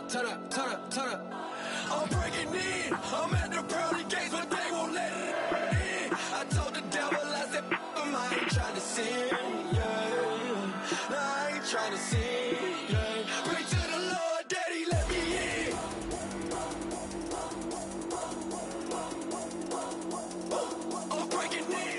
turn up, turn up, turn up. I'm breaking in. I'm at the pearly gates, but they won't let it in. I told the devil, I said, I ain't trying to sin, yeah. No, I ain't trying to sin, yeah. Pray to the Lord, Daddy, let me in. I'm breaking in.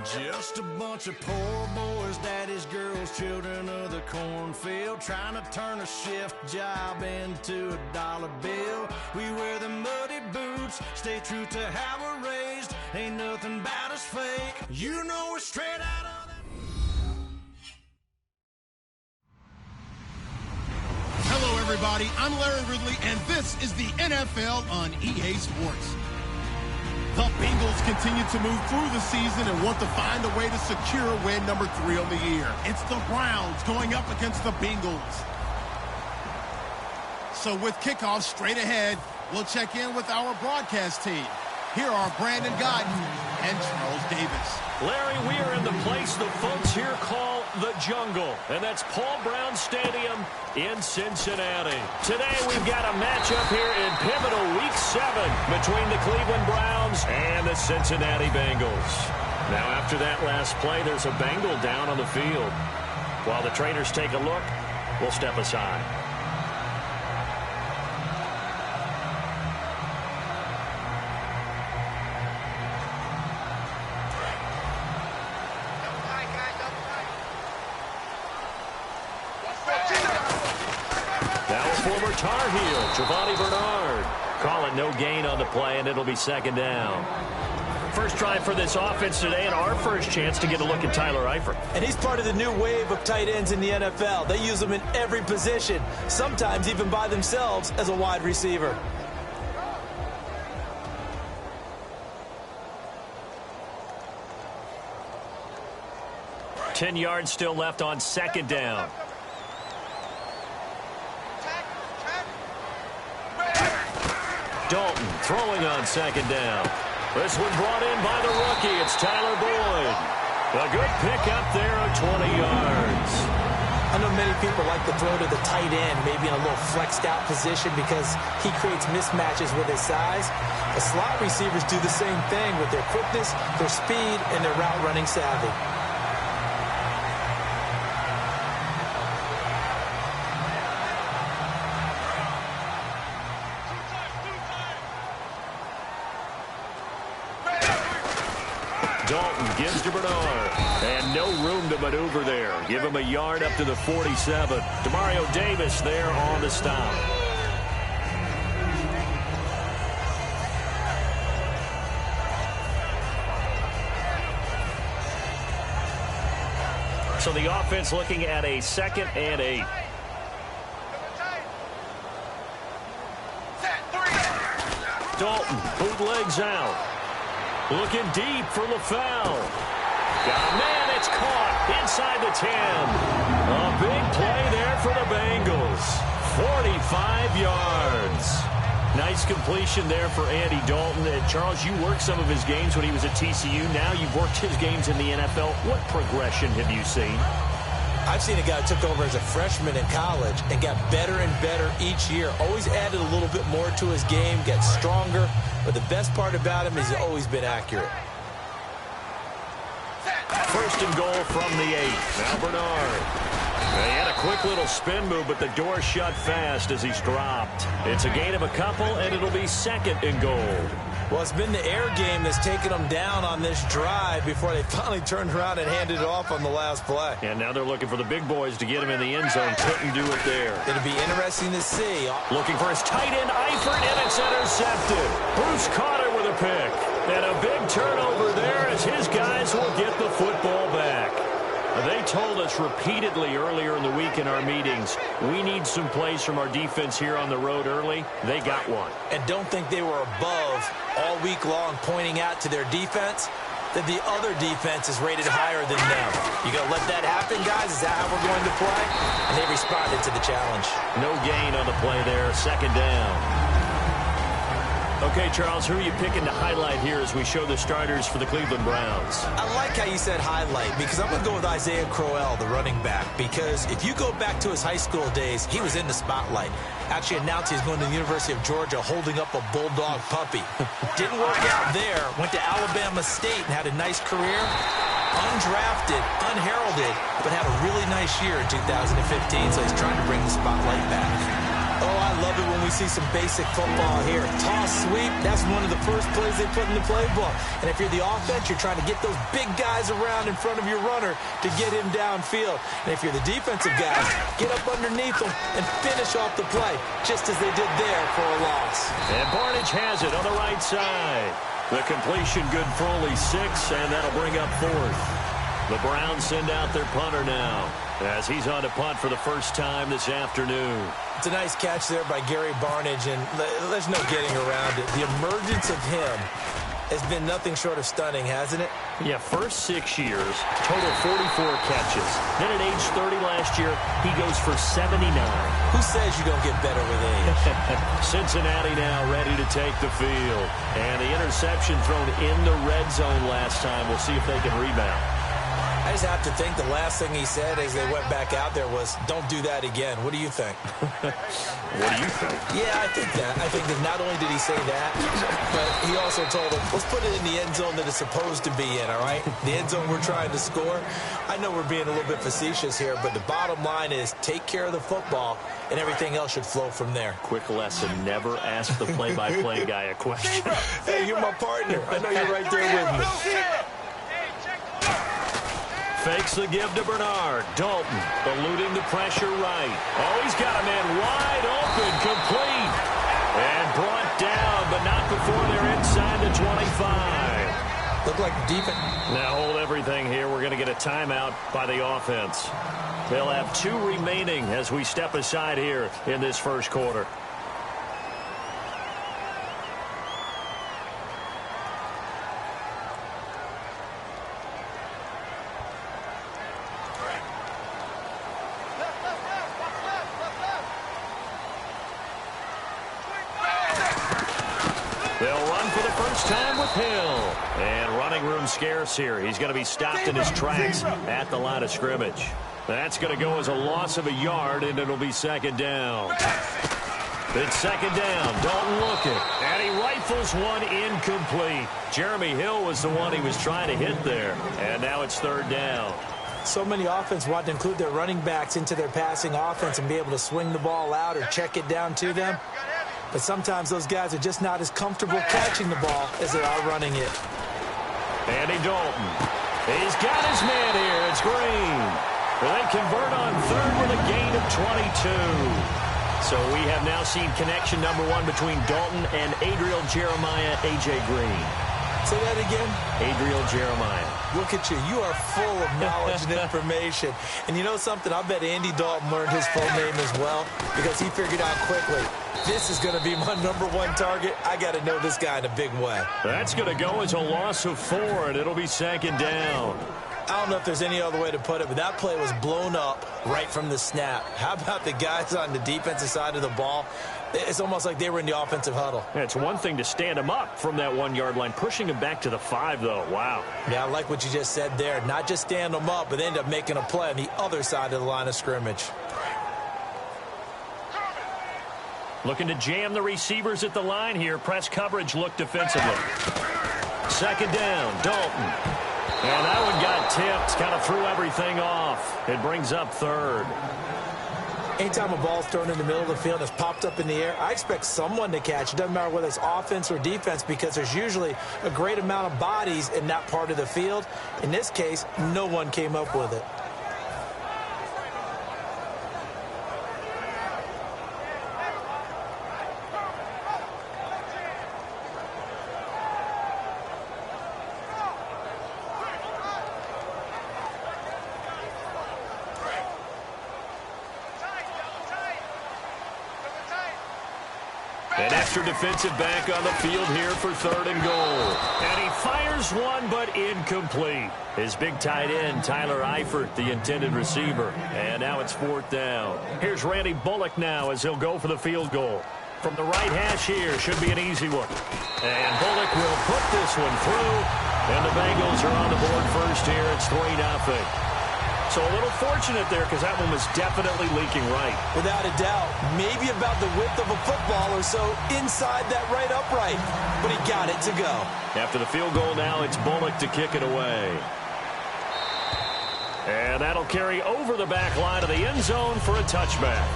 Just a bunch of poor boys, daddy's girls, children of the cornfield, trying to turn a shift job into a dollar bill. We wear the muddy boots, stay true to how we're raised. Ain't nothing about us fake. You know we're straight out of the... Hello, everybody. I'm Larry Ridley, and this is the NFL on EA Sports. The Bengals continue to move through the season and want to find a way to secure win number 3 on the year. It's the Browns going up against the Bengals. So with kickoff straight ahead, we'll check in with our broadcast team. Here are Brandon Gaudin and Charles Davis. Larry, we are in the place the folks here call the Jungle, and that's Paul Brown Stadium in Cincinnati. Today we've got a matchup here in pivotal Week 7 between the Cleveland Browns and the Cincinnati Bengals. Now after that last play, there's a Bengal down on the field. While the trainers take a look, we'll step aside. Former Tar Heel, Giovanni Bernard. Calling no gain on the play, and it'll be second down. First drive for this offense today, and our first chance to get a look at Tyler Eifert. And he's part of the new wave of tight ends in the NFL. They use them in every position, sometimes even by themselves as a wide receiver. 10 yards still left on second down. Dalton throwing on second down. This one brought in by the rookie. It's Tyler Boyd. A good pickup there of 20 yards. I know many people like to throw to the tight end, maybe in a little flexed out position because he creates mismatches with his size. The slot receivers do the same thing with their quickness, their speed, and their route running savvy. Dalton gives to Bernard. And no room to maneuver there. Give him a yard up to the 47. Demario Davis there on the stop. So the offense looking at a 2nd and 8. Dalton bootlegs out. Looking deep for LaFell. Got a man, it's caught inside the 10. A big play there for the Bengals. 45 yards. Nice completion there for Andy Dalton. Charles, you worked some of his games when he was at TCU. Now you've worked his games in the NFL. What progression have you seen? I've seen a guy who took over as a freshman in college and got better and better each year. Always added a little bit more to his game, gets stronger. But the best part about him is he's always been accurate. 1st and goal from the 8. Now Bernard. They had a quick little spin move, but the door shut fast as he's dropped. It's a gain of a couple, and it'll be 2nd and goal. Well, it's been the air game that's taken them down on this drive before they finally turned around and handed it off on the last play. And now they're looking for the big boys to get him in the end zone. Couldn't do it there. It'll be interesting to see. Looking for his tight end, Eifert, and it's intercepted. Bruce Carter with a pick. And a big turnover there as his guys will get the football back. They told us repeatedly earlier in the week in our meetings, we need some plays from our defense here on the road early. They got one. And don't think they were above all week long pointing out to their defense that the other defense is rated higher than them. You going to let that happen, guys? Is that how we're going to play? And they responded to the challenge. No gain on the play there. 2nd down. Okay, Charles, who are you picking to highlight here as we show the starters for the Cleveland Browns? I like how you said highlight because I'm going to go with Isaiah Crowell, the running back, because if you go back to his high school days, he was in the spotlight. Actually announced he's going to the University of Georgia holding up a bulldog puppy. Didn't work out there. Went to Alabama State and had a nice career. Undrafted, unheralded, but had a really nice year in 2015, so he's trying to bring the spotlight back. Oh, I love it when we see some basic football here. Toss, sweep, that's one of the first plays they put in the playbook. And if you're the offense, you're trying to get those big guys around in front of your runner to get him downfield. And if you're the defensive guys, get up underneath them and finish off the play, just as they did there for a loss. And Barnidge has it on the right side. The completion good for only 6, and that'll bring up 4th. The Browns send out their punter now as he's on to punt for the first time this afternoon. It's a nice catch there by Gary Barnidge, and there's no getting around it. The emergence of him has been nothing short of stunning, hasn't it? Yeah, first 6 years, total 44 catches. Then at age 30 last year, he goes for 79. Who says you don't get better with age? Cincinnati now ready to take the field. And the interception thrown in the red zone last time. We'll see if they can rebound. I just have to think the last thing he said as they went back out there was, don't do that again. What do you think? What do you think? Yeah, I think that. I think that not only did he say that, but he also told them, let's put it in the end zone that it's supposed to be in, all right? The end zone we're trying to score. I know we're being a little bit facetious here, but the bottom line is take care of the football, and everything else should flow from there. Quick lesson, never ask the play-by-play guy a question. Hey, you're my partner. I know you're right there with me. Fakes the give to Bernard. Dalton eluding the pressure right. Oh, he's got a man wide open, complete. And brought down, but not before they're inside the 25. Look like the defense. Now hold everything here. We're going to get a timeout by the offense. They'll have 2 remaining as we step aside here in this first quarter. They'll run for the first time with Hill. And running room scarce here. He's going to be stopped in his tracks at the line of scrimmage. That's going to go as a loss of a yard, and it'll be second down. It's second down. Dalton looking. And he rifles one incomplete. Jeremy Hill was the one he was trying to hit there. And now it's third down. So many offenses want to include their running backs into their passing offense and be able to swing the ball out or check it down to them. But sometimes those guys are just not as comfortable catching the ball as they are running it. Andy Dalton. He's got his man here. It's Green. They convert on third with a gain of 22. So we have now seen connection number one between Dalton and Adriel Jeremiah, A.J. Green. Say that again? Adriel Jeremiah. Look at you. You are full of knowledge and information. And you know something? I bet Andy Dalton learned his full name as well because he figured out quickly, this is going to be my number one target. I got to know this guy in a big way. That's going to go as a loss of 4, and it'll be second down. I don't know if there's any other way to put it, but that play was blown up right from the snap. How about the guys on the defensive side of the ball? It's almost like they were in the offensive huddle. Yeah, it's one thing to stand him up from that 1-yard line. Pushing him back to the 5, though. Wow. Yeah, I like what you just said there. Not just stand them up, but end up making a play on the other side of the line of scrimmage. Looking to jam the receivers at the line here. Press coverage look defensively. Second down, Dalton. And that one got tipped. Kind of threw everything off. It brings up third. Anytime a ball's thrown in the middle of the field and it's popped up in the air, I expect someone to catch. It doesn't matter whether it's offense or defense because there's usually a great amount of bodies in that part of the field. In this case, no one came up with it. An extra defensive back on the field here for third and goal. And he fires one, but incomplete. His big tight end, Tyler Eifert, the intended receiver. And now it's fourth down. Here's Randy Bullock now as he'll go for the field goal. From the right hash here, should be an easy one. And Bullock will put this one through. And the Bengals are on the board first here. It's 3-0. So a little fortunate there because that one was definitely leaking right. Without a doubt. Maybe about the width of a football or so inside that right upright. But he got it to go. After the field goal now, it's Bullock to kick it away. And that'll carry over the back line of the end zone for a touchback.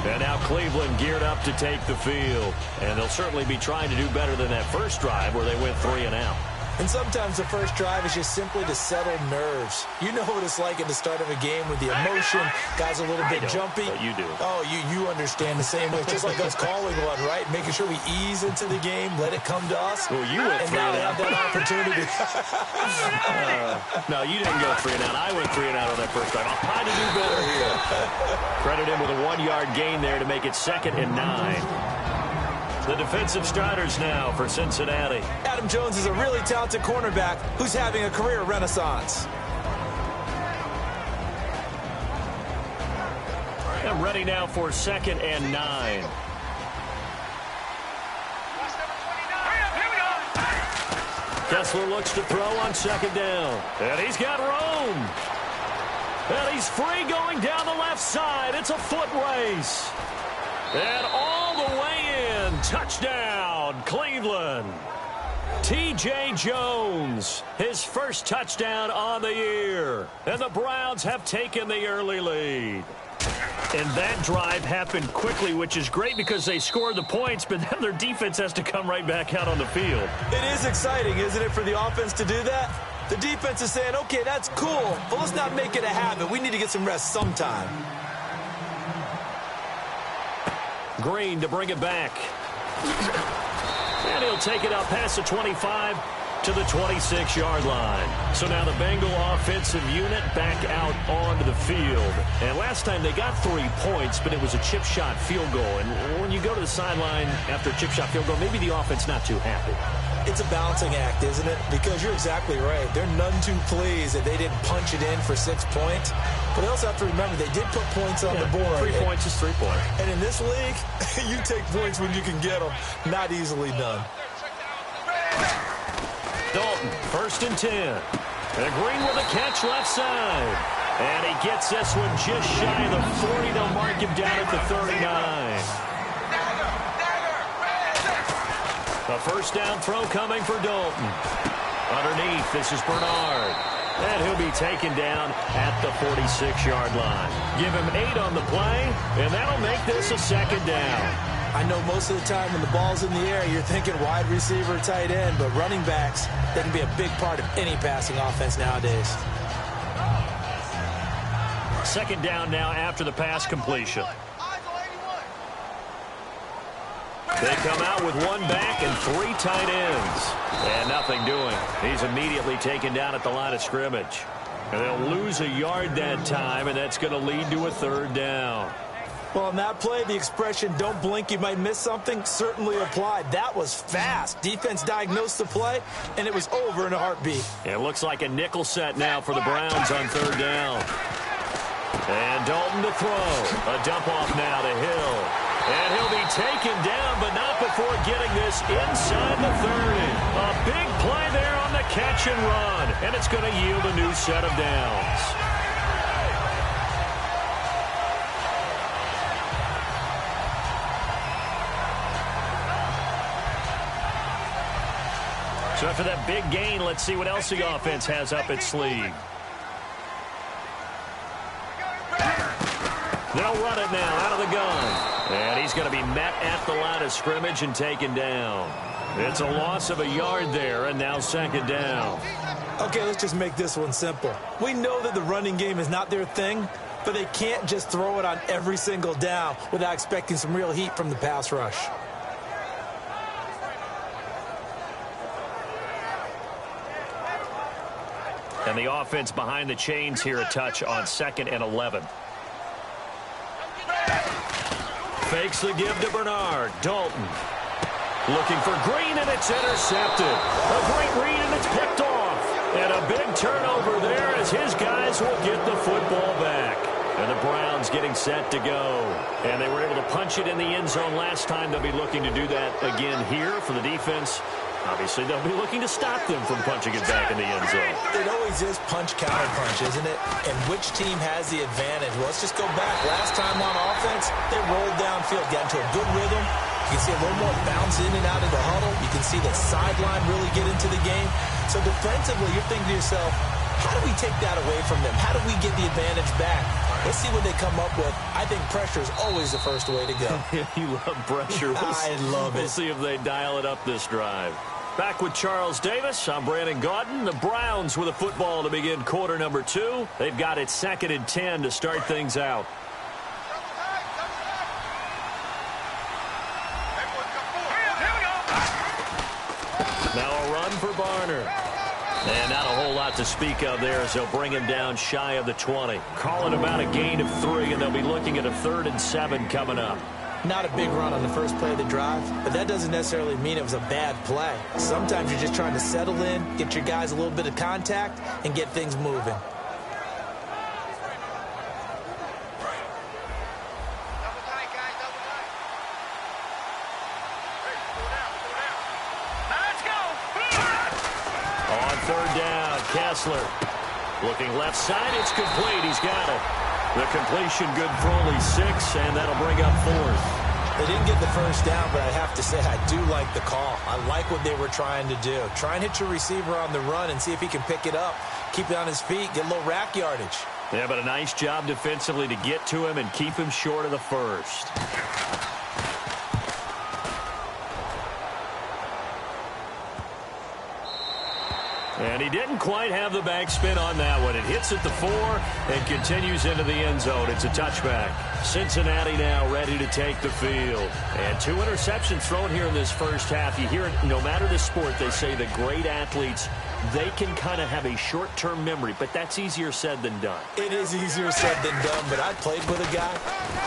And now Cleveland geared up to take the field. And they'll certainly be trying to do better than that first drive where they went 3 and out. And sometimes the first drive is just simply to settle nerves. You know what it's like at the start of a game with the emotion. Guys are a little bit jumpy. But you do. Oh, you understand the same way. It's just like us calling one, right? Making sure we ease into the game, let it come to us. Well, you went 3 and out. And now I have that opportunity. No, you didn't go 3 and out. I went 3 and out on that first drive. I'll try to do better here. Credit him with a 1-yard gain there to make it 2nd and 9. The defensive starters now for Cincinnati. Adam Jones is a really talented cornerback who's having a career renaissance. And ready now for 2nd and 9. Kessler looks to throw on 2nd down. And he's got Rome. And he's free going down the left side. It's a foot race. And all the way in. Touchdown, Cleveland. T.J. Jones, his first touchdown on the year. And the Browns have taken the early lead. And that drive happened quickly, which is great because they scored the points, but then their defense has to come right back out on the field. It is exciting, isn't it, for the offense to do that? The defense is saying, okay, that's cool, but let's not make it a habit. We need to get some rest sometime. Green to bring it back. And he'll take it out past the 25 to the 26-yard line. So now the Bengal offensive unit back out onto the field. And last time they got 3 points, but it was a chip shot field goal. And when you go to the sideline after a chip shot field goal, maybe the offense not too happy. It's a balancing act, isn't it? Because you're exactly right. They're none too pleased that they didn't punch it in for 6 points. But they also have to remember they did put points on the board. 3 points is 3 points. And in this league, you take points when you can get them. Not easily done. Dalton, 1st and 10. And Green with a catch left side. And he gets this one just shy of the 40. They'll mark him down at the 39. A first down throw coming for Dalton. Underneath, this is Bernard. And he'll be taken down at the 46-yard line. Give him 8 on the play, and that'll make this a 2nd down. I know most of the time when the ball's in the air, you're thinking wide receiver, tight end, but running backs, that can be a big part of any passing offense nowadays. 2nd down now after the pass completion. They come out with 1 back and 3 tight ends. And nothing doing. He's immediately taken down at the line of scrimmage. And they'll lose a yard that time, and that's going to lead to a 3rd down. Well, on that play, the expression, don't blink, you might miss something, certainly applied. That was fast. Defense diagnosed the play, and it was over in a heartbeat. It looks like a nickel set now for the Browns on 3rd down. And Dalton to throw. A dump off now to Hill. And he'll be taken down, but not before getting this inside the 30. A big play there on the catch and run. And it's going to yield a new set of downs. So after that big gain, let's see what else the offense has up its sleeve. They'll run it now out of the gun. And he's going to be met at the line of scrimmage and taken down. It's a loss of a yard there, and now 2nd down. Okay, let's just make this one simple. We know that the running game is not their thing, but they can't just throw it on every single down without expecting some real heat from the pass rush. And the offense behind the chains here a touch on 2nd and 11. Fakes the give to Bernard. Dalton looking for Green, and it's intercepted. A great read, and it's picked off. And a big turnover there as his guys will get the football back. And the Browns getting set to go. And they were able to punch it in the end zone last time. They'll be looking to do that again here for the defense. Obviously, they'll be looking to stop them from punching it back in the end zone. It always is punch-counter-punch, isn't it? And which team has the advantage? Well, let's just go back. Last time on offense, they rolled downfield, got into a good rhythm. You can see a little more bounce in and out of the huddle. You can see the sideline really get into the game. So defensively, you're thinking to yourself, how do we take that away from them? How do we get the advantage back? Let's see what they come up with. I think pressure is always the first way to go. You love pressure. I love it. We'll see if they dial it up this drive. Back with Charles Davis, I'm Brandon Gaudin. The Browns with a football to begin quarter number 2. They've got it 2nd and 10 to start things out. Now a run for Barner. And not a whole lot to speak of there as they'll bring him down shy of the 20. Calling about a gain of 3, and they'll be looking at a 3rd and 7 coming up. Not a big run on the first play of the drive, but that doesn't necessarily mean it was a bad play. Sometimes you're just trying to settle in, get your guys a little bit of contact, and get things moving. On 3rd down, Kessler looking left side. It's complete. He's got it. The completion good for only 6, and that'll bring up 4th. They didn't get the first down, but I have to say I do like the call. I like what they were trying to do. Try and hit your receiver on the run and see if he can pick it up, keep it on his feet, get a little rack yardage. Yeah, but a nice job defensively to get to him and keep him short of the first. And he didn't quite have the backspin on that one. It hits at the 4 and continues into the end zone. It's a touchback. Cincinnati now ready to take the field. And 2 interceptions thrown here in this first half. You hear it, no matter the sport, they say the great athletes, they can kind of have a short-term memory, but that's easier said than done. It is easier said than done, but I played with a guy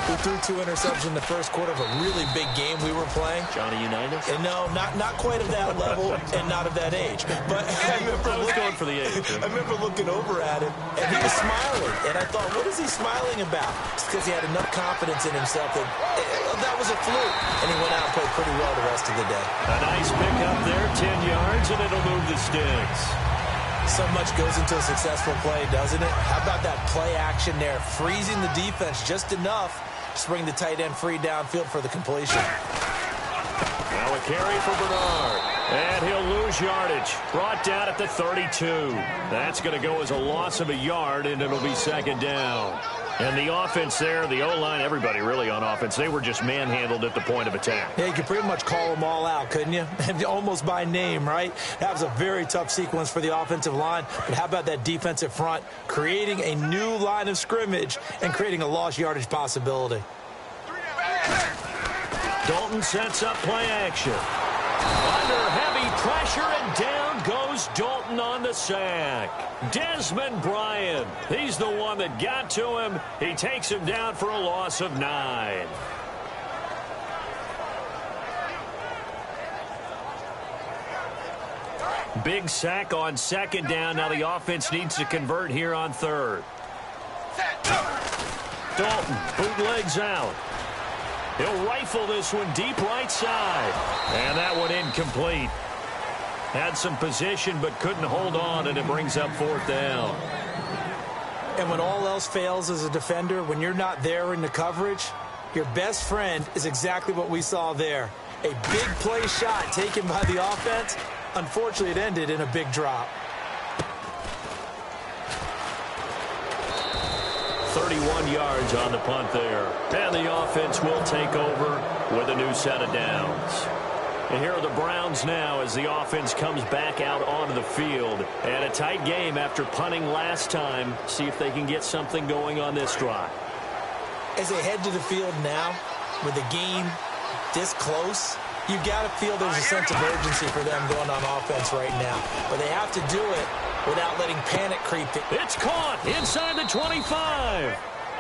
who threw 2 interceptions in the first quarter of a really big game we were playing. Johnny Unitas? And no, not quite of that level and not of that age. But I was going for the age. I remember looking over at him, and he was smiling. And I thought, what is he smiling about? It's because he had enough confidence in himself that, if that was a fluke. And he went out and played pretty well the rest of the day. A nice pickup there, 10 yards, and it'll move the sticks. So much goes into a successful play, doesn't it? How about that play action there? Freezing the defense just enough to bring the tight end free downfield for the completion. Now a carry for Bernard. And he'll lose yardage. Brought down at the 32. That's going to go as a loss of a yard, and it'll be second down. And the offense there, the O-line, everybody really on offense, they were just manhandled at the point of attack. Yeah, you could pretty much call them all out, couldn't you? Almost by name, right? That was a very tough sequence for the offensive line. But how about that defensive front creating a new line of scrimmage and creating a lost yardage possibility? Dalton sets up play action. Under heavy pressure, and down goes Dalton on the sack. Desmond Bryant, he's the one that got to him. He takes him down for a loss of 9. Big sack on second down. Now the offense needs to convert here on third. Dalton bootlegs out. He'll rifle this one deep right side. And that one incomplete. Had some position but couldn't hold on, and it brings up fourth down. And when all else fails as a defender, when you're not there in the coverage, your best friend is exactly what we saw there. A big play shot taken by the offense. Unfortunately, it ended in a big drop. 31 yards on the punt there. And the offense will take over with a new set of downs. And here are the Browns now as the offense comes back out onto the field. And a tight game after punting last time. See if they can get something going on this drive. As they head to the field now, with the game this close, you got to feel there's a sense of urgency for them going on offense right now. But they have to do it without letting panic creep in. It's caught inside the 25.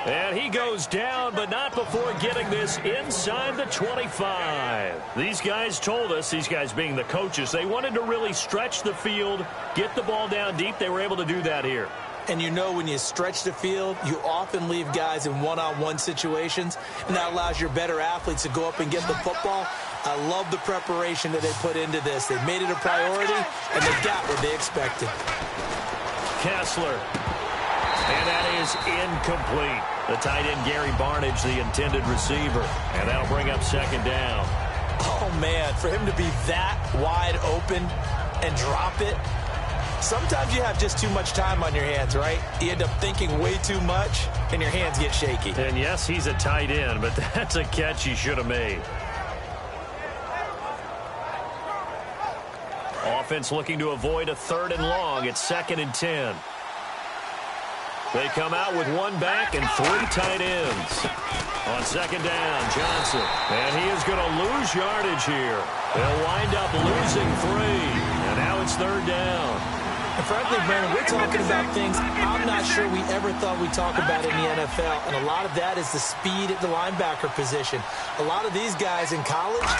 And he goes down, but not before getting this inside the 25. These guys told us, these guys being the coaches, they wanted to really stretch the field, get the ball down deep. They were able to do that here. And you know when you stretch the field, you often leave guys in one-on-one situations, and that allows your better athletes to go up and get the football. I love the preparation that they put into this. They made it a priority, and they got what they expected. Kessler. And that is incomplete. The tight end, Gary Barnidge, the intended receiver. And that'll bring up second down. Oh, man, for him to be that wide open and drop it. Sometimes you have just too much time on your hands, right? You end up thinking way too much, and your hands get shaky. And, yes, he's a tight end, but that's a catch he should have made. Offense looking to avoid a 3rd and long. It's 2nd and 10. They come out with one back and 3 tight ends. On second down, Johnson. And he is going to lose yardage here. They'll wind up losing 3. And now it's 3rd down. And frankly, Brandon, we're talking about things I'm not sure we ever thought we'd talk about in the NFL. And a lot of that is the speed at the linebacker position. A lot of these guys in college,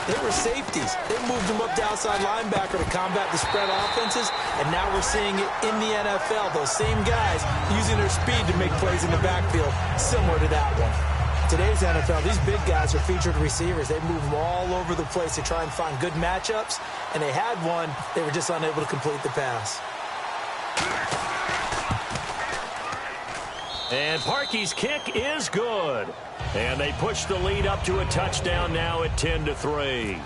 they were safeties. They moved them up to outside linebacker to combat the spread offenses. And now we're seeing it in the NFL. Those same guys using their speed to make plays in the backfield, similar to that one. Today's NFL, these big guys are featured receivers. They move them all over the place to try and find good matchups. And they had one. They were just unable to complete the pass. And Parkey's kick is good. And they push the lead up to a touchdown now at 10-3.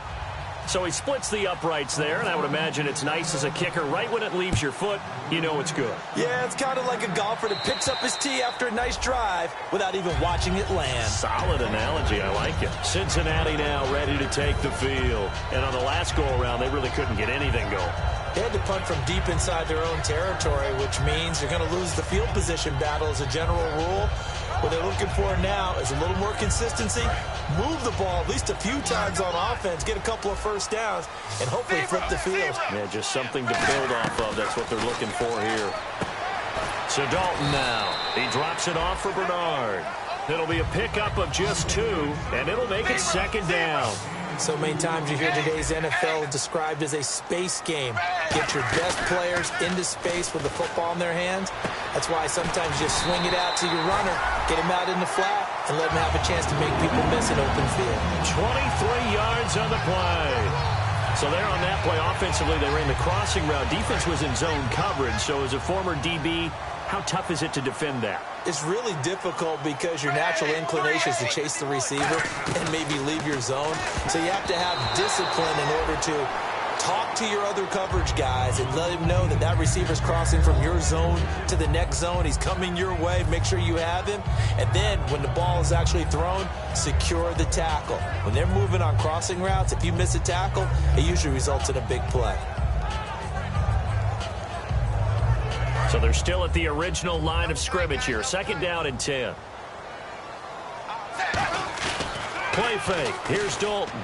So he splits the uprights there, and I would imagine it's nice as a kicker. Right when it leaves your foot, you know it's good. Yeah, it's kind of like a golfer that picks up his tee after a nice drive without even watching it land. Solid analogy. I like it. Cincinnati now ready to take the field. And on the last go-around, they really couldn't get anything going. They had to punt from deep inside their own territory, which means you're going to lose the field position battle as a general rule. What they're looking for now is a little more consistency, move the ball at least a few times on offense, get a couple of first downs, and hopefully flip the field. Yeah, just something to build off of. That's what they're looking for here. So Dalton now. He drops it off for Bernard. It'll be a pickup of just 2, and it'll make it 2nd down. So many times you hear today's NFL described as a space game. Get your best players into space with the football in their hands. That's why sometimes you swing it out to your runner, get him out in the flat, and let him have a chance to make people miss an open field. 23 yards on the play. So there on that play, offensively, they ran the crossing route. Defense was in zone coverage. So as a former DB, how tough is it to defend that? It's really difficult because your natural inclination is to chase the receiver and maybe leave your zone. So you have to have discipline in order to talk to your other coverage guys and let him know that that receiver's crossing from your zone to the next zone. He's coming your way. Make sure you have him. And then when the ball is actually thrown, secure the tackle. When they're moving on crossing routes, if you miss a tackle, it usually results in a big play. So they're still at the original line of scrimmage here. 2nd down and 10. Play fake. Here's Dalton.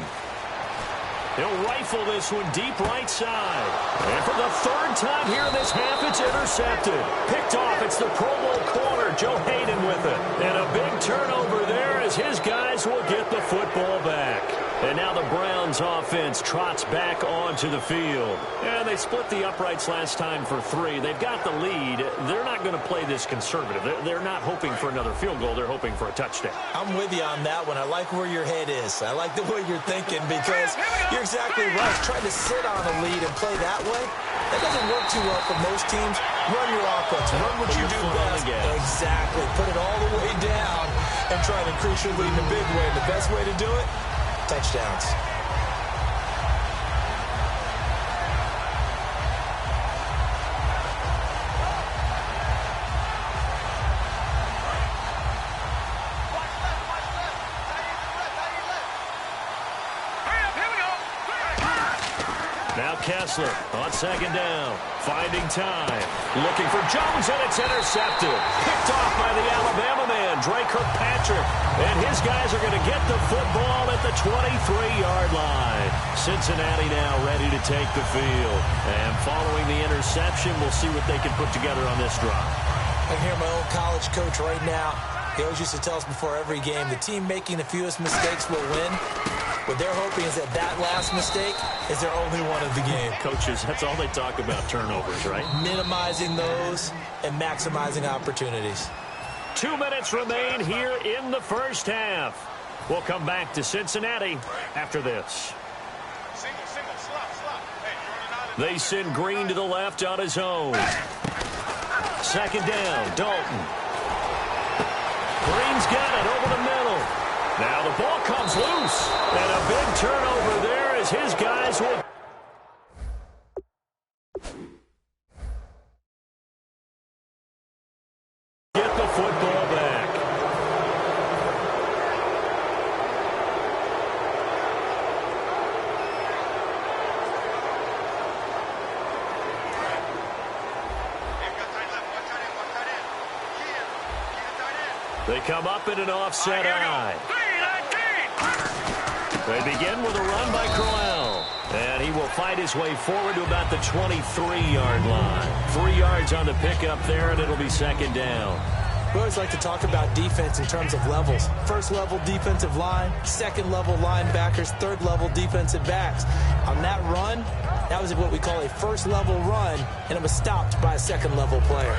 He'll rifle this one deep right side. And for the 3rd time here in this half, it's intercepted. Picked off. It's the Pro Bowl corner, Joe Hayden, with it. And a big turnover there as his guys will get the football back. And now the Browns offense trots back onto the field. And they split the uprights last time for 3. They've got the lead. They're not going to play this conservative. They're not hoping for another field goal. They're hoping for a touchdown. I'm with you on that one. I like where your head is. I like the way you're thinking because you're exactly right. Trying to sit on a lead and play that way, that doesn't work too well for most teams. Run your offense. Run what you do best. Exactly. Put it all the way down and try to increase your lead in a big way. The best way to do it, touchdowns. Now Kessler on 2nd down. Finding time. Looking for Jones, and it's intercepted. Picked off by the Alabama man, Dre Kirkpatrick. And his guys are going to get the football at the 23-yard line. Cincinnati now ready to take the field. And following the interception, we'll see what they can put together on this drive. I can hear my old college coach right now. He always used to tell us before every game, the team making the fewest mistakes will win. What they're hoping is that that last mistake is their only one of the game. Coaches, that's all they talk about, turnovers, right? Minimizing those and maximizing opportunities. 2 minutes remain here in the first half. We'll come back to Cincinnati after this. They send Green to the left on his own. 2nd down, Dalton. Green's got it over the middle. Now the ball comes loose. And a big turnover there as his guys will get the football back. They come up in an offset eye. They begin with a run by Crowell. And he will fight his way forward to about the 23-yard line. 3 yards on the pickup there, and it'll be 2nd down. We always like to talk about defense in terms of levels. 1st level defensive line, 2nd level linebackers, 3rd level defensive backs. On that run, that was what we call a 1st level run, and it was stopped by a 2nd level player.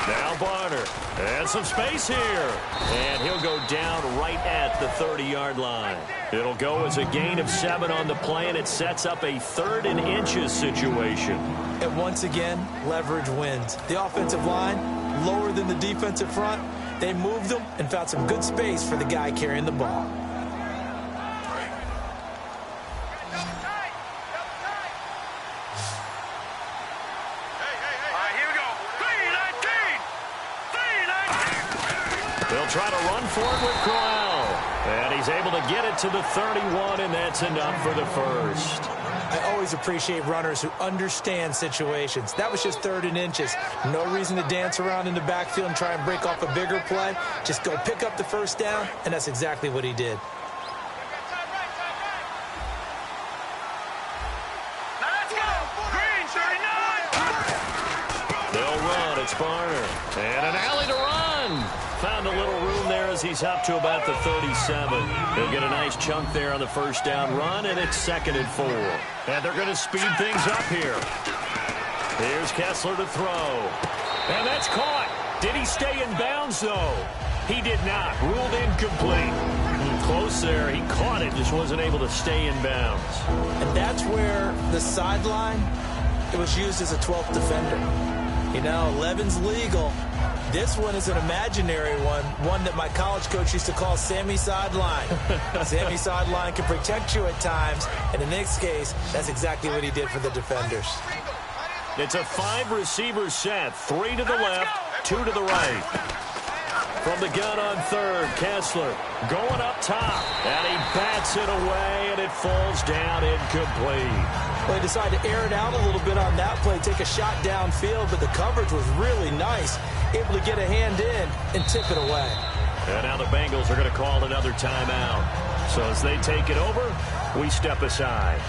Now Barner. And some space here. And he'll go down right at the 30-yard line. It'll go as a gain of 7 on the play, and it sets up a 3rd and inches situation. And once again, leverage wins. The offensive line, lower than the defensive front. They moved them and found some good space for the guy carrying the ball. They'll try to run for it with Crowell. And he's able to get it to the 31, and that's enough for the first. I always appreciate runners who understand situations. That was just 3rd and inches. No reason to dance around in the backfield and try and break off a bigger play. Just go pick up the 1st down, and that's exactly what he did. They'll run. It's Barner. And an alley to run. Found a little room there as he's up to about the 37. He'll get a nice chunk there on the 1st down run, and it's 2nd and 4. And they're going to speed things up here. Here's Kessler to throw. And that's caught. Did he stay in bounds, though? He did not. Ruled incomplete. Close there. He caught it, just wasn't able to stay in bounds. And that's where the sideline, it was used as a 12th defender. You know, 11's legal. This one is an imaginary one that my college coach used to call Sammy Sideline. Sammy Sideline can protect you at times, and in this case, that's exactly what he did for the defenders. It's a 5-receiver set. 3 to the left, 2 to the right. From the gun on third, Kessler going up top, and he bats it away, and it falls down incomplete. Well, he decided to air it out a little bit on that play, take a shot downfield, but the coverage was really nice, able to get a hand in and tip it away. And now the Bengals are going to call another timeout. So as they take it over, we step aside.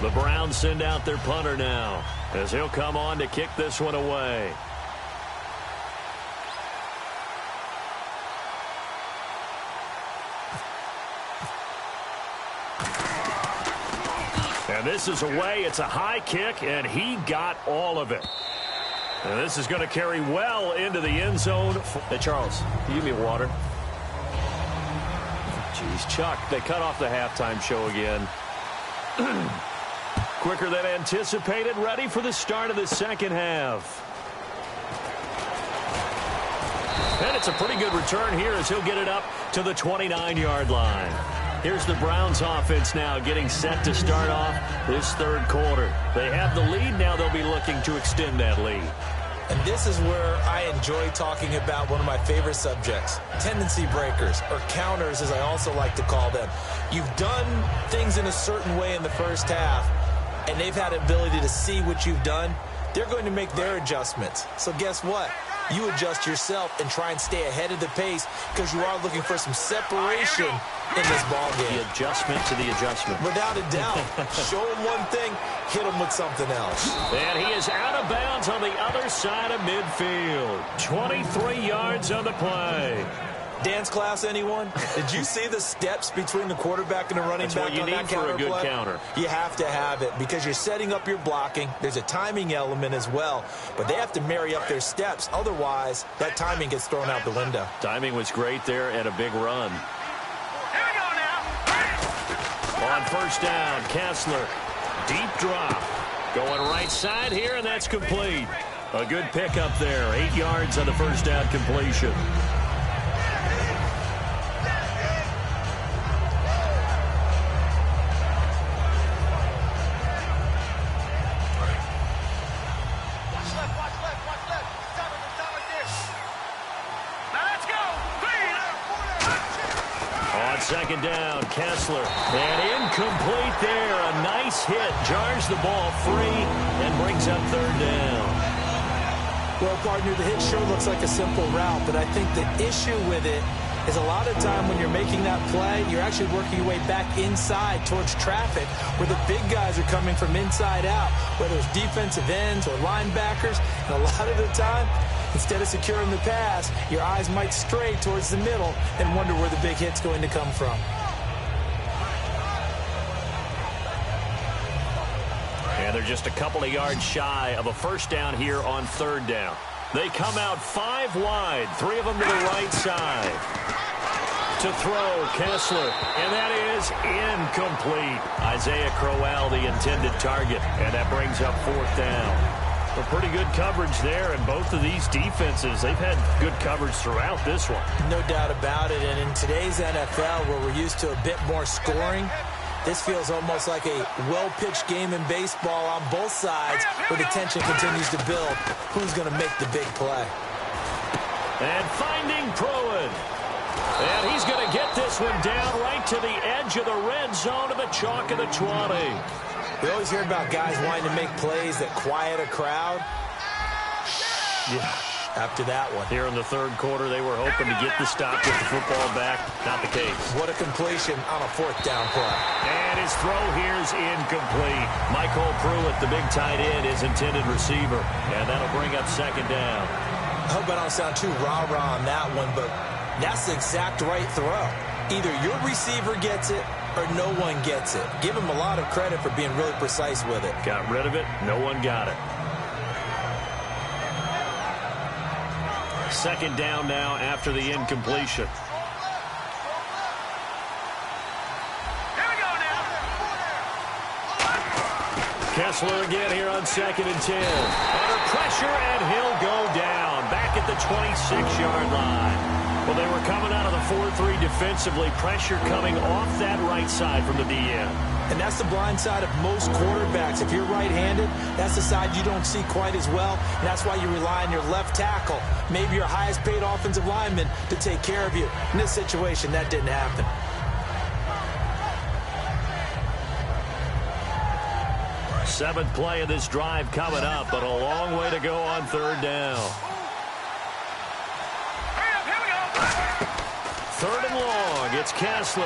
The Browns send out their punter now, as he'll come on to kick this one away. And this is away. It's a high kick, and he got all of it. And this is going to carry well into the end zone. Hey, Charles, can you give me water? Jeez, Chuck, they cut off the halftime show again. Quicker than anticipated, ready for the start of the second half. And it's a pretty good return here as he'll get it up to the 29-yard line. Here's the Browns offense now getting set to start off this third quarter. They have the lead. Now they'll be looking to extend that lead. And this is where I enjoy talking about one of my favorite subjects, tendency breakers, or counters as I also like to call them. You've done things in a certain way in the first half, and they've had the ability to see what you've done. They're going to make their adjustments. So guess what? You adjust yourself and try and stay ahead of the pace because you are looking for some separation in this ball game. The adjustment to the adjustment. Without a doubt. Show him one thing, hit him with something else. And he is out of bounds on the other side of midfield. 23 yards on the play. Dance class, anyone? Did you see the steps between the quarterback and the running That's back what you on need that for counter a good play? counter. You have to have it because you're setting up your blocking. There's a timing element as well, but they have to marry up their steps. Otherwise, that timing gets thrown out the window. Timing was great there and a big run. Here we go now. On first down, Kessler. Deep drop. Going right side here, and that's complete. A good pickup there. 8 yards on the first down completion. Second down, Kessler. And incomplete there. A nice hit. Jars the ball free and brings up third down. Well, partner, the hit sure looks like a simple route, but I think the issue with it is a lot of time when you're making that play, you're actually working your way back inside towards traffic where the big guys are coming from inside out, whether it's defensive ends or linebackers. And a lot of the time, instead of securing the pass, your eyes might stray towards the middle and wonder where the big hit's going to come from. And they're just a couple of yards shy of a first down here on third down. They come out 5 wide, 3 of them to the right side. To throw, Kessler, and that is incomplete. Isaiah Crowell, the intended target, and that brings up fourth down. A pretty good coverage there, and both of these defenses, they've had good coverage throughout this one. No doubt about it, and in today's NFL, where we're used to a bit more scoring, this feels almost like a well-pitched game in baseball on both sides where the tension continues to build. Who's going to make the big play? And finding Pruitt. And he's going to get this one down right to the edge of the red zone of the chalk of the 20. We always hear about guys wanting to make plays that quiet a crowd. Yeah, after that one. Here in the third quarter, they were hoping to get the stop, get the football back. Not the case. What a completion on a fourth down play. And his throw here is incomplete. Michael Pruitt, the big tight end, is intended receiver. And that'll bring up second down. I hope I don't sound too rah-rah on that one, but that's the exact right throw. Either your receiver gets it or no one gets it. Give him a lot of credit for being really precise with it. Got rid of it. No one got it. Second down now after the incompletion. Kessler again here on 2nd and 10. Under pressure, and he'll go down. Back at the 26-yard line. Well, they were coming out of the 4-3 defensively. Pressure coming off that right side from the DN. And that's the blind side of most quarterbacks. If you're right-handed, that's the side you don't see quite as well. And that's why you rely on your left tackle, maybe your highest-paid offensive lineman, to take care of you. In this situation, that didn't happen. Seventh play of this drive coming up, but a long way to go on 3rd down. 3rd and long. It's Kessler.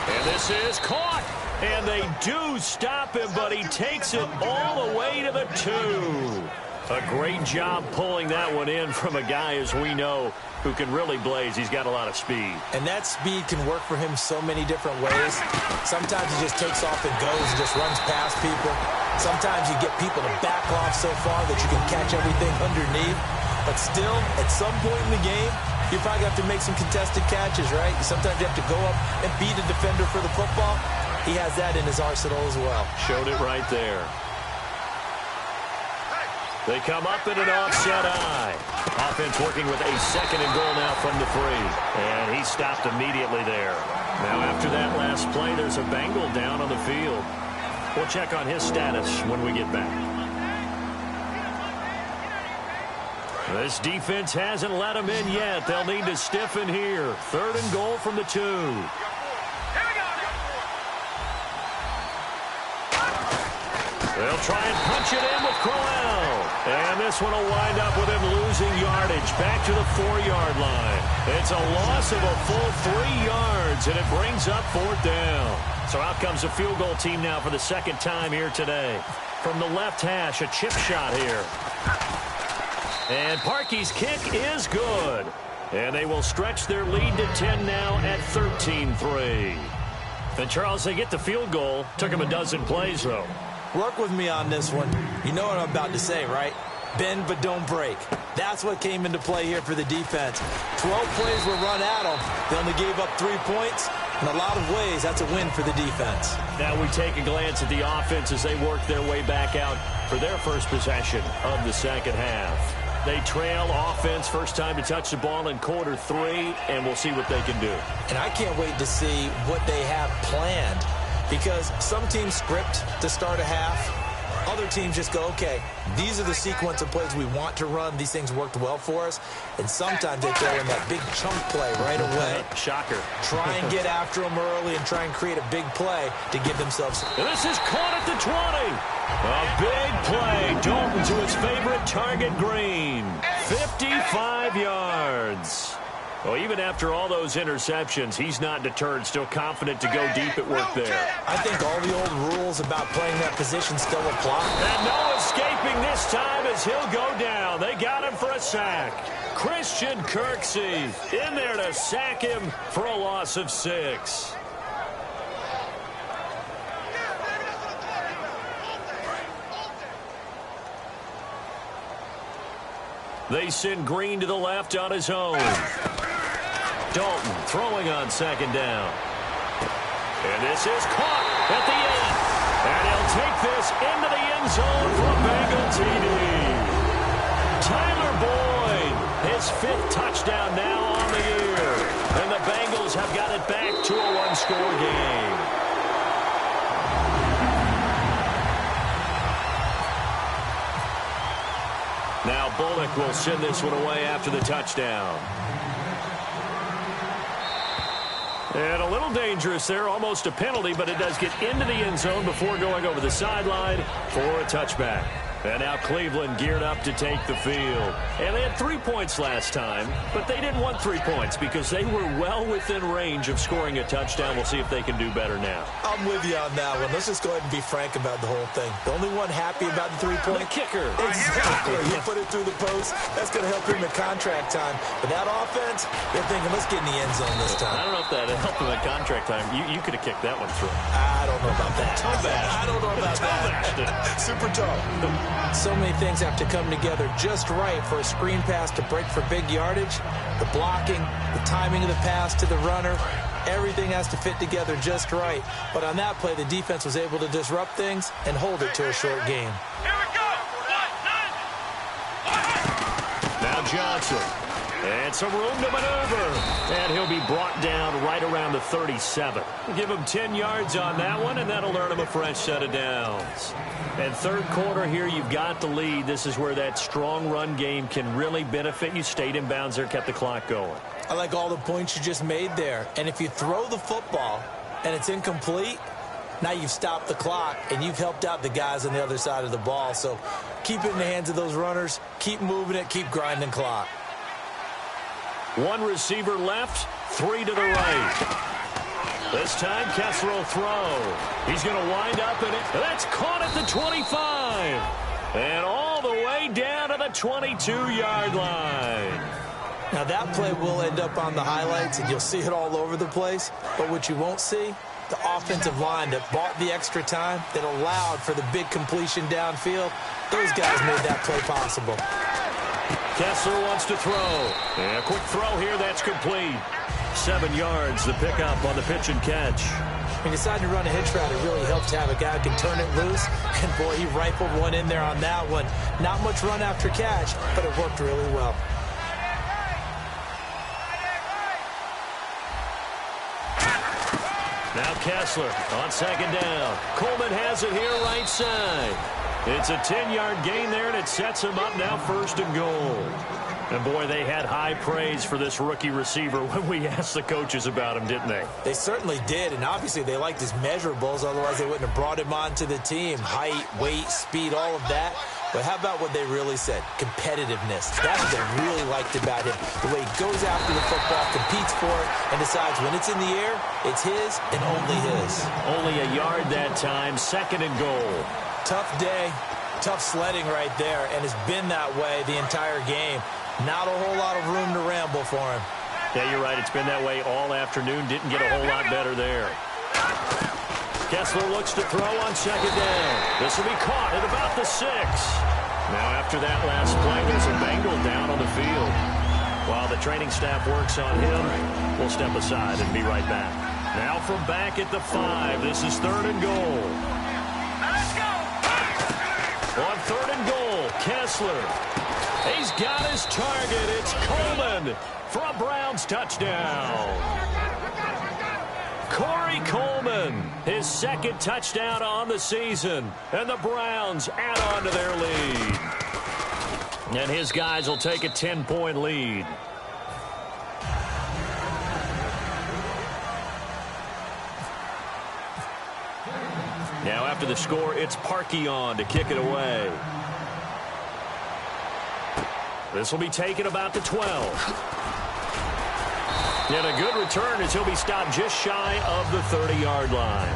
And this is caught. And they do stop him, but he takes it all the way to the 2. A great job pulling that one in from a guy, as we know, who can really blaze. He's got a lot of speed. And that speed can work for him so many different ways. Sometimes he just takes off and goes and just runs past people. Sometimes you get people to back off so far that you can catch everything underneath. But still, at some point in the game, you probably have to make some contested catches, right? Sometimes you have to go up and beat a defender for the football. He has that in his arsenal as well. Showed it right there. They come up in an offset eye. Offense working with a 2nd and goal now from the 3. And he stopped immediately there. Now after that last play, there's a Bengal down on the field. We'll check on his status when we get back. This defense hasn't let him in yet. They'll need to stiffen here. 3rd and goal from the 2. They'll try and punch it in with Crowell. And this one will wind up with him losing yardage back to the 4-yard line. It's a loss of a full 3 yards, and it brings up 4th down. So out comes the field goal team now for the 2nd time here today. From the left hash, a chip shot here. And Parkey's kick is good. And they will stretch their lead to 10 now at 13-3. And, Charles, they get the field goal. Took them a dozen plays, though. Work with me on this one. You know what I'm about to say, right? Bend but don't break. That's what came into play here for the defense. 12 plays were run at them. They only gave up 3 points. In a lot of ways, that's a win for the defense. Now we take a glance at the offense as they work their way back out for their first possession of the 2nd half. They trail offense, first time to touch the ball in quarter 3, and we'll see what they can do. And I can't wait to see what they have planned, because some teams script to start a half. Other teams just go, okay, these are the sequence of plays we want to run. These things worked well for us. And sometimes they throw in that big chunk play right away. Shocker. Try and get after them early and try and create a big play to give themselves. And this is caught at the 20. A big play. Dalton to his favorite target, Green. 55 yards. Well, even after all those interceptions, he's not deterred, still confident to go deep at work there. I think all the old rules about playing that position still apply. And no escaping this time as he'll go down. They got him for a sack. Christian Kirksey in there to sack him for a loss of 6. They send Green to the left on his own. Dalton throwing on 2nd down. And this is caught at the end. And he'll take this into the end zone for a Bengal TD. Tyler Boyd, his 5th touchdown now on the year. And the Bengals have got it back to a 1-score game. Now Bullock will send this one away after the touchdown. And a little dangerous there, almost a penalty, but it does get into the end zone before going over the sideline for a touchback. And now Cleveland geared up to take the field. And they had 3 points last time, but they didn't want 3 points because they were well within range of scoring a touchdown. We'll see if they can do better now. I'm with you on that one. Let's just go ahead and be frank about the whole thing. The only one happy about the 3-point? The kicker. Exactly. He put it through the post. That's going to help him in contract time. But that offense, they're thinking, let's get in the end zone this time. I don't know if that helped him in contract time. You could have kicked that one through. I don't know about that. I don't know about that. Super tough. So many things have to come together just right for a screen pass to break for big yardage. The blocking, the timing of the pass to the runner, everything has to fit together just right. But on that play, the defense was able to disrupt things and hold it to a short game. Here we go. Now Johnson. And some room to maneuver. And he'll be brought down right around the 37. Give him 10 yards on that one, and that'll earn him a fresh set of downs. And third quarter here, you've got the lead. This is where that strong run game can really benefit you. Stayed in bounds there, kept the clock going. I like all the points you just made there. And if you throw the football and it's incomplete, now you've stopped the clock and you've helped out the guys on the other side of the ball. So keep it in the hands of those runners. Keep moving it. Keep grinding clock. One receiver left, 3 to the right. This time, Kessler will throw. He's going to wind up in it. That's caught at the 25. And all the way down to the 22-yard line. Now, that play will end up on the highlights, and you'll see it all over the place. But what you won't see, the offensive line that bought the extra time, that allowed for the big completion downfield, those guys made that play possible. Kessler wants to throw. And a quick throw here, that's complete. 7 yards, the pickup on the pitch and catch. When you decide to run a hitch route, it really helps to have a guy who can turn it loose. And, boy, he rifled one in there on that one. Not much run after catch, but it worked really well. Now Kessler on second down. Coleman has it here right side. It's a 10-yard gain there, and it sets him up now 1st and goal. And, boy, they had high praise for this rookie receiver when we asked the coaches about him, didn't they? They certainly did, and obviously they liked his measurables. Otherwise, they wouldn't have brought him onto the team. Height, weight, speed, all of that. But how about what they really said? Competitiveness. That's what they really liked about him. The way he goes after the football, competes for it, and decides when it's in the air, it's his and only his. Only a yard that time, 2nd and goal. Tough day, tough sledding right there, and it's been that way the entire game. Not a whole lot of room to ramble for him. Yeah, you're right. It's been that way all afternoon. Didn't get a whole lot better there. Kessler looks to throw on second down. This will be caught at about the 6. Now, after that last play, there's a Bengal down on the field. While the training staff works on him, we'll step aside and be right back. Now from back at the 5, this is 3rd and goal. On 3rd and goal, Kessler. He's got his target. It's Coleman for a Browns touchdown. Corey Coleman, his 2nd touchdown on the season. And the Browns add on to their lead. And his guys will take a 10-point lead. Now after the score, it's Parkey on to kick it away. This will be taken about the 12. And a good return as he'll be stopped just shy of the 30-yard line.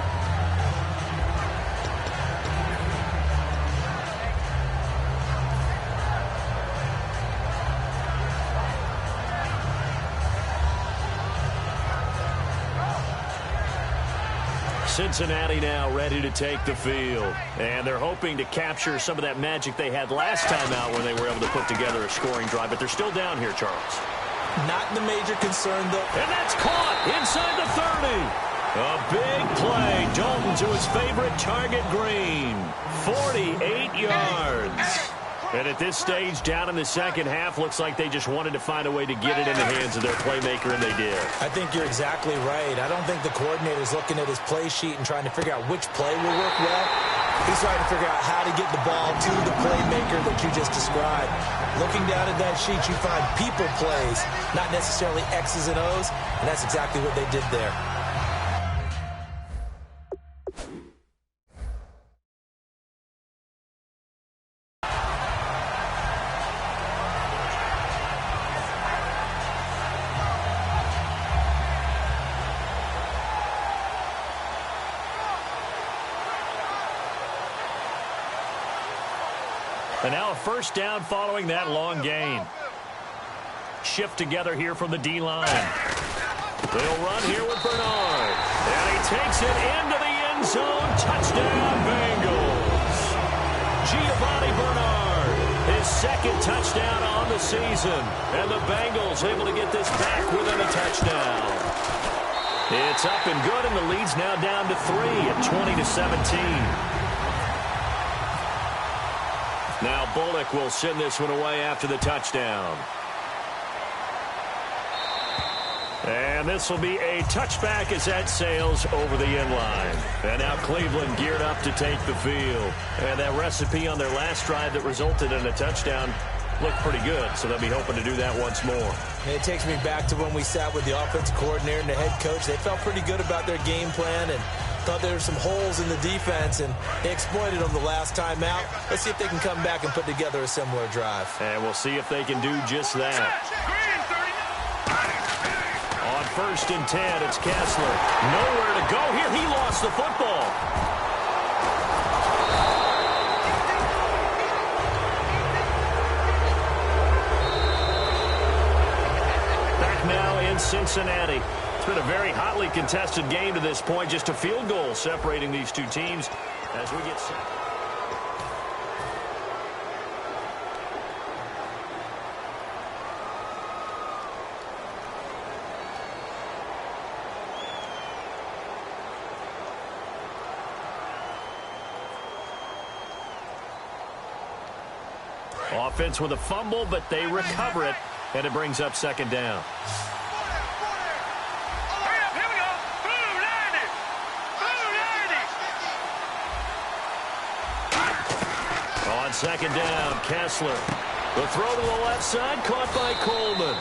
Cincinnati now ready to take the field. And they're hoping to capture some of that magic they had last time out when they were able to put together a scoring drive. But they're still down here, Charles. Not the major concern, though. And that's caught inside the 30. A big play. Dalton to his favorite target, Green. 48 yards. And at this stage, down in the second half, looks like they just wanted to find a way to get it in the hands of their playmaker, and they did. I think you're exactly right. I don't think the coordinator's looking at his play sheet and trying to figure out which play will work well. He's trying to figure out how to get the ball to the playmaker that you just described. Looking down at that sheet, you find people plays, not necessarily X's and O's, and that's exactly what they did there. And now a first down following that long gain. Shift together here from the D-line. They'll run here with Bernard. And he takes it into the end zone. Touchdown, Bengals. Giovanni Bernard, his second touchdown on the season. And the Bengals able to get this back within a touchdown. It's up and good, and the lead's now down to 3 at 20-17. Now Bullock will send this one away after the touchdown. And this will be a touchback as that sails over the end line. And now Cleveland geared up to take the field. And that recipe on their last drive that resulted in a touchdown looked pretty good, so they'll be hoping to do that once more. And it takes me back to when we sat with the offensive coordinator and the head coach. They felt pretty good about their game plan and thought there were some holes in the defense, and they exploited them the last time out. Let's see if they can come back and put together a similar drive. And we'll see if they can do just that. On 1st and 10, it's Kessler. Nowhere to go here. He lost the football. Back now in Cincinnati. It's been a very hotly contested game to this point. Just a field goal separating these two teams as we get set. Offense with a fumble, but they recover it, and it brings up 2nd down. On 2nd down, Kessler. The throw to the left side, caught by Coleman.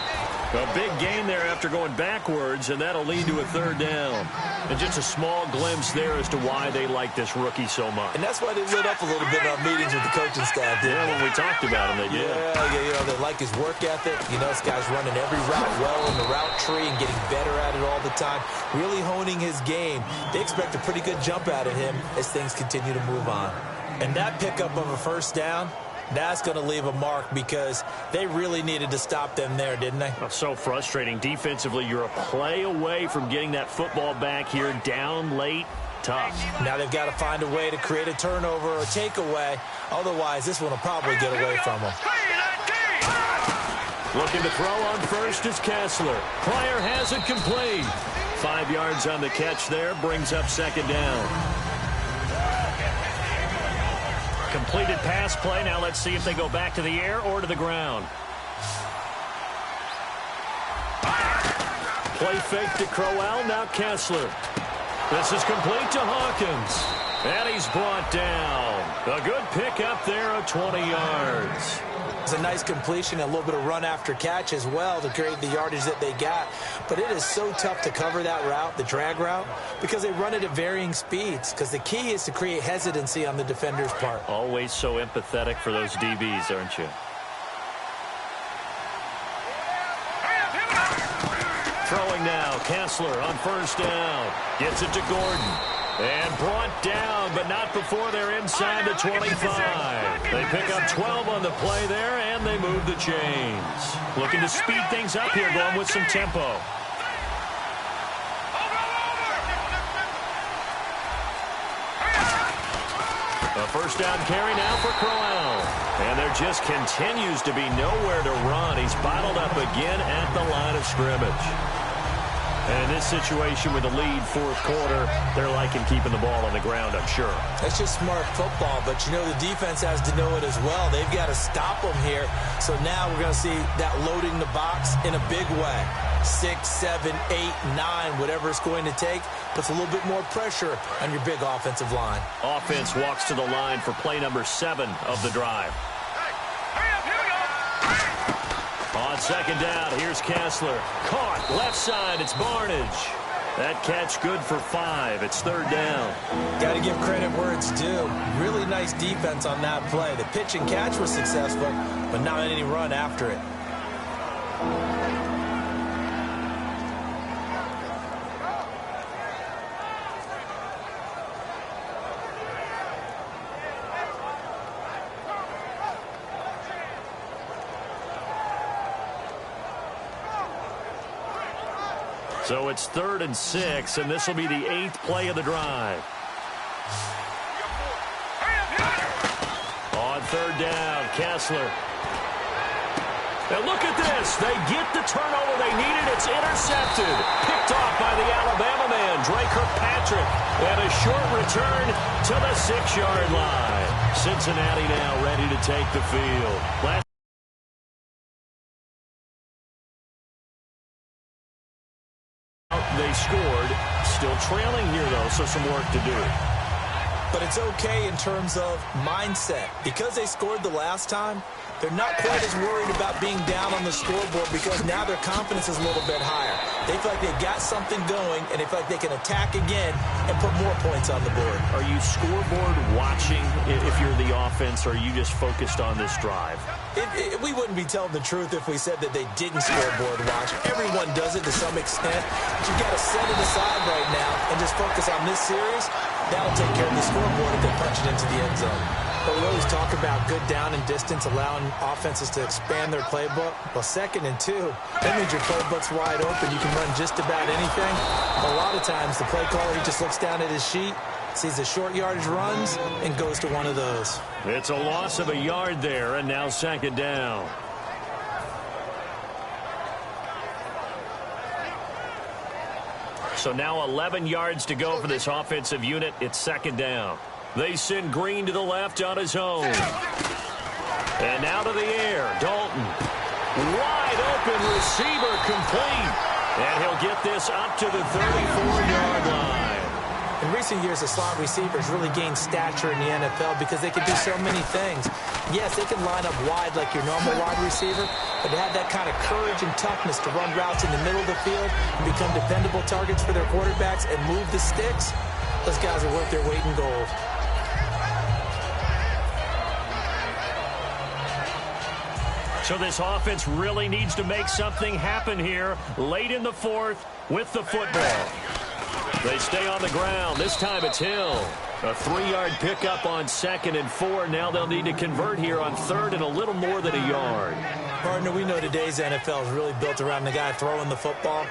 A big gain there after going backwards, and that'll lead to a 3rd down. And just a small glimpse there as to why they like this rookie so much. And that's why they lit up a little bit in our meetings with the coaching staff. Yeah, when we talked about him, they did. Yeah, they like his work ethic. You know, this guy's running every route well in the route tree and getting better at it all the time. Really honing his game. They expect a pretty good jump out of him as things continue to move on. And that pickup of a 1st down, that's going to leave a mark because they really needed to stop them there, didn't they? Oh, so frustrating. Defensively, you're a play away from getting that football back here, down late. Tough. Now they've got to find a way to create a turnover or takeaway. Otherwise, this one will probably get away from them. Looking to throw on 1st is Kessler. Pryor has it complete. 5 yards on the catch there, brings up 2nd down. Completed pass play. Now let's see if they go back to the air or to the ground. Play fake to Crowell. Now Kessler. This is complete to Hawkins. And he's brought down. A good pickup there of 20 yards. It's a nice completion, a little bit of run after catch as well to create the yardage that they got. But it is so tough to cover that route, the drag route, because they run it at varying speeds. Because the key is to create hesitancy on the defender's part. Always so empathetic for those DBs, aren't you? Throwing now, Kessler on 1st down. Gets it to Gordon. And brought down, but not before they're inside the 25. They pick up 12 on the play there, and they move the chains. Looking to speed things up here, going with some tempo. A 1st down carry now for Crowell. And there just continues to be nowhere to run. He's bottled up again at the line of scrimmage. And in this situation with the lead 4th quarter, they're liking keeping the ball on the ground, I'm sure. That's just smart football, but you know the defense has to know it as well. They've got to stop them here. So now we're going to see that loading the box in a big way. 6, 7, 8, 9, whatever it's going to take, puts a little bit more pressure on your big offensive line. Offense walks to the line for play number 7 of the drive. On 2nd down, here's Kessler. Caught, left side, it's Barnage. That catch good for 5. It's 3rd down. Got to give credit where it's due. Really nice defense on that play. The pitch and catch was successful, but not any run after it. So it's 3rd and 6, and this will be the 8th play of the drive. On 3rd down, Kessler. And look at this. They get the turnover they needed. It's intercepted. Picked off by the Alabama man, Dre Kirkpatrick. And a short return to the 6-yard line. Cincinnati now ready to take the field. They scored. Still trailing here, though, so some work to do. But it's okay in terms of mindset. Because they scored the last time, they're not quite as worried about being down on the scoreboard because now their confidence is a little bit higher. They feel like they've got something going, and they feel like they can attack again and put more points on the board. Are you scoreboard watching if you're the offense, or are you just focused on this drive? We wouldn't be telling the truth if we said that they didn't scoreboard watch. Everyone does it to some extent. But you've got to set it aside right now and just focus on this series. That'll take care of the scoreboard if they punch it into the end zone. But we always talk about good down and distance, allowing offenses to expand their playbook. Well, 2nd and 2, that means your playbook's wide open. You can run just about anything. A lot of times, the play caller, he just looks down at his sheet, sees the short yardage runs, and goes to one of those. It's a loss of a yard there, and now 2nd down. So now 11 yards to go for this offensive unit. It's 2nd down. They send Green to the left on his own. And out of the air, Dalton. Wide open receiver complete. And he'll get this up to the 34-yard line. In recent years, the slot receivers really gained stature in the NFL because they can do so many things. Yes, they can line up wide like your normal wide receiver, but they have that kind of courage and toughness to run routes in the middle of the field and become dependable targets for their quarterbacks and move the sticks. Those guys are worth their weight in gold. So this offense really needs to make something happen here late in the 4th with the football. They stay on the ground. This time it's Hill. A 3-yard pickup on 2nd and 4. Now they'll need to convert here on 3rd and a little more than a yard. Partner, we know today's NFL is really built around the guy throwing the football.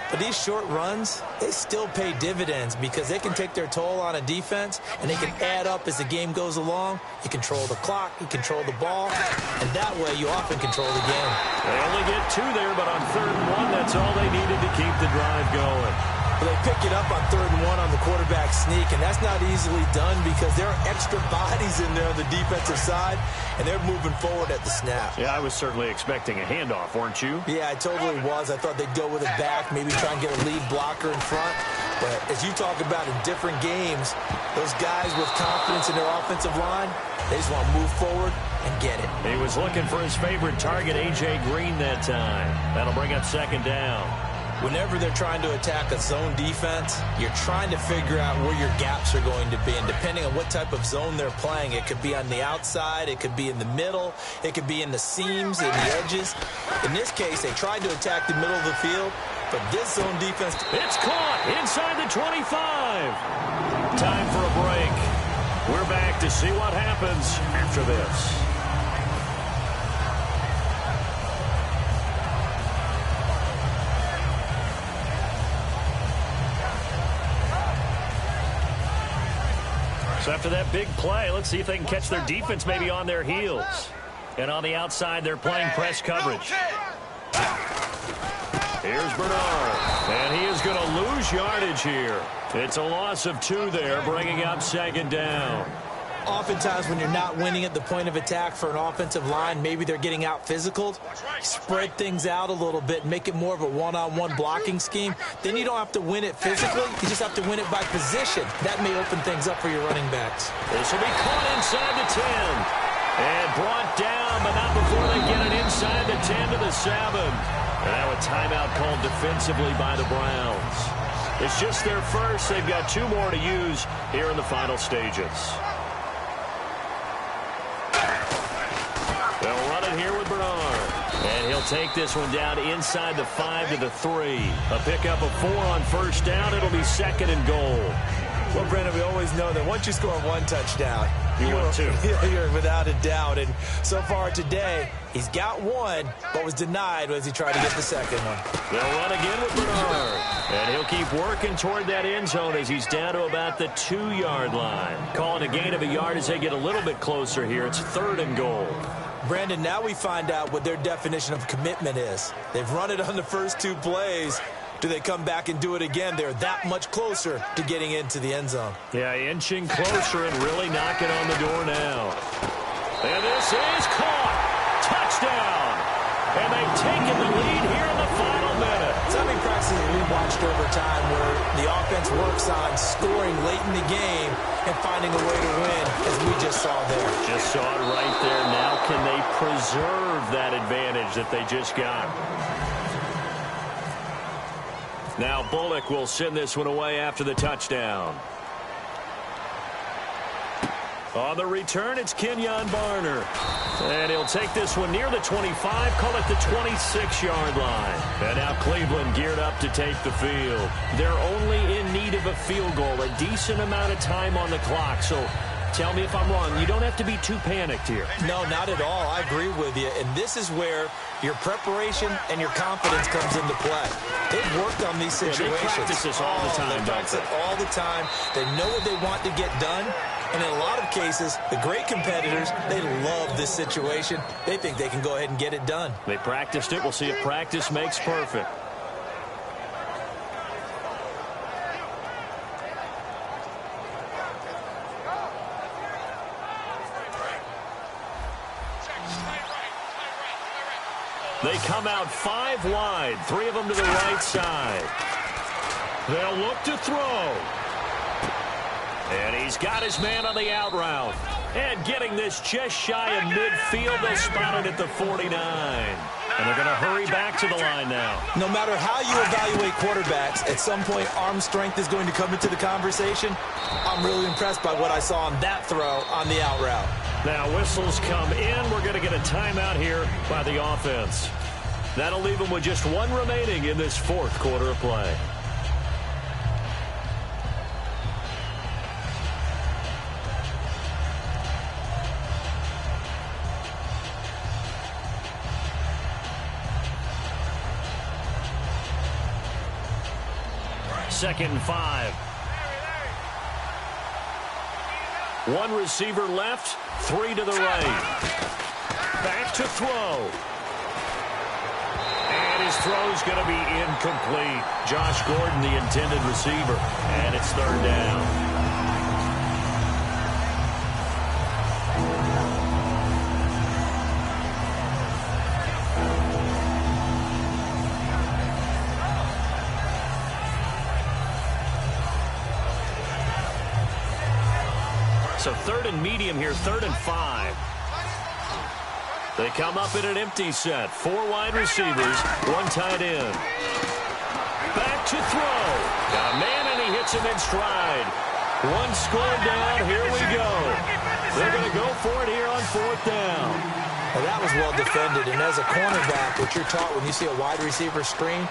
But these short runs, they still pay dividends because they can take their toll on a defense and they can add up as the game goes along. You control the clock, you control the ball, and that way you often control the game. They only get 2 there, but on 3rd and 1, that's all they needed to keep the drive going. But they pick it up on 3rd and 1 on the quarterback sneak, and that's not easily done because there are extra bodies in there on the defensive side, and they're moving forward at the snap. Yeah, I was certainly expecting a handoff, weren't you? Yeah, I totally was. I thought they'd go with it back, maybe try and get a lead blocker in front. But as you talk about in different games, those guys with confidence in their offensive line, they just want to move forward and get it. He was looking for his favorite target, A.J. Green, that time. That'll bring up 2nd down. Whenever they're trying to attack a zone defense, you're trying to figure out where your gaps are going to be. And depending on what type of zone they're playing, it could be on the outside, it could be in the middle, it could be in the seams, in the edges. In this case, they tried to attack the middle of the field, but this zone defense... It's caught inside the 25. Time for a break. We're back to see what happens after this. So after that big play, let's see if they can catch their defense maybe on their heels. And on the outside, they're playing press coverage. Here's Bernard. And he is going to lose yardage here. It's a loss of 2 there, bringing up 2nd down. Oftentimes when you're not winning at the point of attack for an offensive line, maybe they're getting out physical. Spread things out a little bit, make it more of a one-on-one blocking scheme. Then you don't have to win it physically. You just have to win it by position. That may open things up for your running backs. This will be caught inside the 10. And brought down, but not before they get it inside the 10 to the 7. And now a timeout called defensively by the Browns. It's just their first. They've got 2 more to use here in the final stages. They'll run it here with Bernard. And he'll take this one down inside the 5 to the 3. A pickup of 4 on 1st down. It'll be 2nd and goal. Well, Brandon, we always know that once you score 1 touchdown, You want two. You're without a doubt. And so far today, he's got one, but was denied as he tried to get the second one. They'll run again with Bernard. And he'll keep working toward that end zone as he's down to about the 2-yard line. Calling a gain of a yard as they get a little bit closer here. It's 3rd and goal. Brandon, now we find out what their definition of commitment is. They've run it on the first 2 plays. Do they come back and do it again? They're that much closer to getting into the end zone. Yeah, inching closer and really knocking on the door now. And this is caught. Touchdown. And they've taken the lead here in the final minute. So many practices we watched over time where the offense works on scoring late in the game and finding a way to win, as we just saw there. Just saw it right there. Now can they preserve that advantage that they just got? Now Bullock will send this one away after the touchdown. On the return, it's Kenyon Barner. And he'll take this one near the 25, call it the 26-yard line. And now Cleveland geared up to take the field. They're only in need of a field goal, a decent amount of time on the clock. So tell me if I'm wrong. You don't have to be too panicked here. No, not at all. I agree with you. And this is where your preparation and your confidence comes into play. They've worked on these situations. They practice this all the time. They practice it all the time. They know what they want to get done. And in a lot of cases, the great competitors, they love this situation. They think they can go ahead and get it done. They practiced it. We'll see if practice makes perfect. They come out 5 wide, 3 of them to the right side. They'll look to throw. And he's got his man on the out route. And getting this just shy of midfield, they'll spot it at the 49. And they're going to hurry back to the line now. No matter how you evaluate quarterbacks, at some point arm strength is going to come into the conversation. I'm really impressed by what I saw on that throw on the out route. Now whistles come in. We're going to get a timeout here by the offense. That'll leave them with just 1 remaining in this 4th quarter of play. Second and 5. 1 receiver left, 3 to the right. Back to throw. And his throw's going to be incomplete. Josh Gordon, the intended receiver. And it's 3rd down. So 3rd and medium here, 3rd and 5. They come up in an empty set. 4 wide receivers, 1 tight end. Back to throw. Got a man and he hits him in stride. 1 score down, here we go. They're going to go for it here on 4th down. Well, that was well defended, and as a cornerback, what you're taught when you see a wide receiver screen,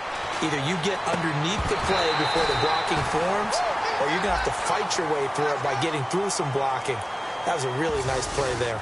either you get underneath the play before the blocking forms, or you're going to have to fight your way through it by getting through some blocking. That was a really nice play there.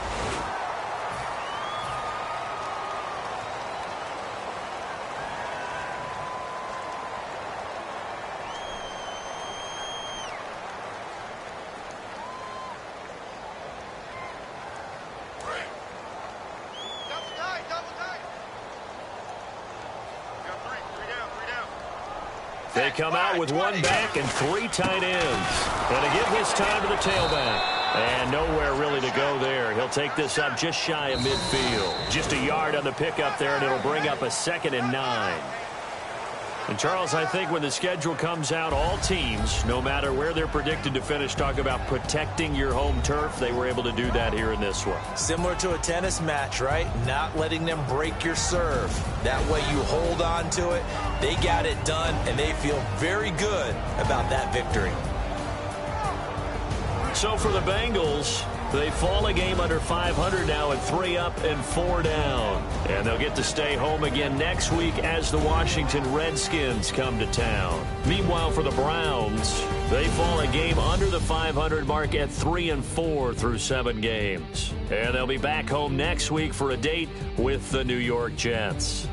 They come out with 1 back and 3 tight ends. And to give his time to the tailback. And nowhere really to go there. He'll take this up just shy of midfield. Just a yard on the pickup there, and it'll bring up a 2nd and 9. And, Charles, I think when the schedule comes out, all teams, no matter where they're predicted to finish, talk about protecting your home turf. They were able to do that here in this one. Similar to a tennis match, right? Not letting them break your serve. That way you hold on to it. They got it done, and they feel very good about that victory. So for the Bengals, they fall a game under 500 now at 3 up and 4 down. And they'll get to stay home again next week as the Washington Redskins come to town. Meanwhile, for the Browns, They fall a game under the 500 mark at 3-4 through 7 games. And they'll be back home next week for a date with the New York Jets.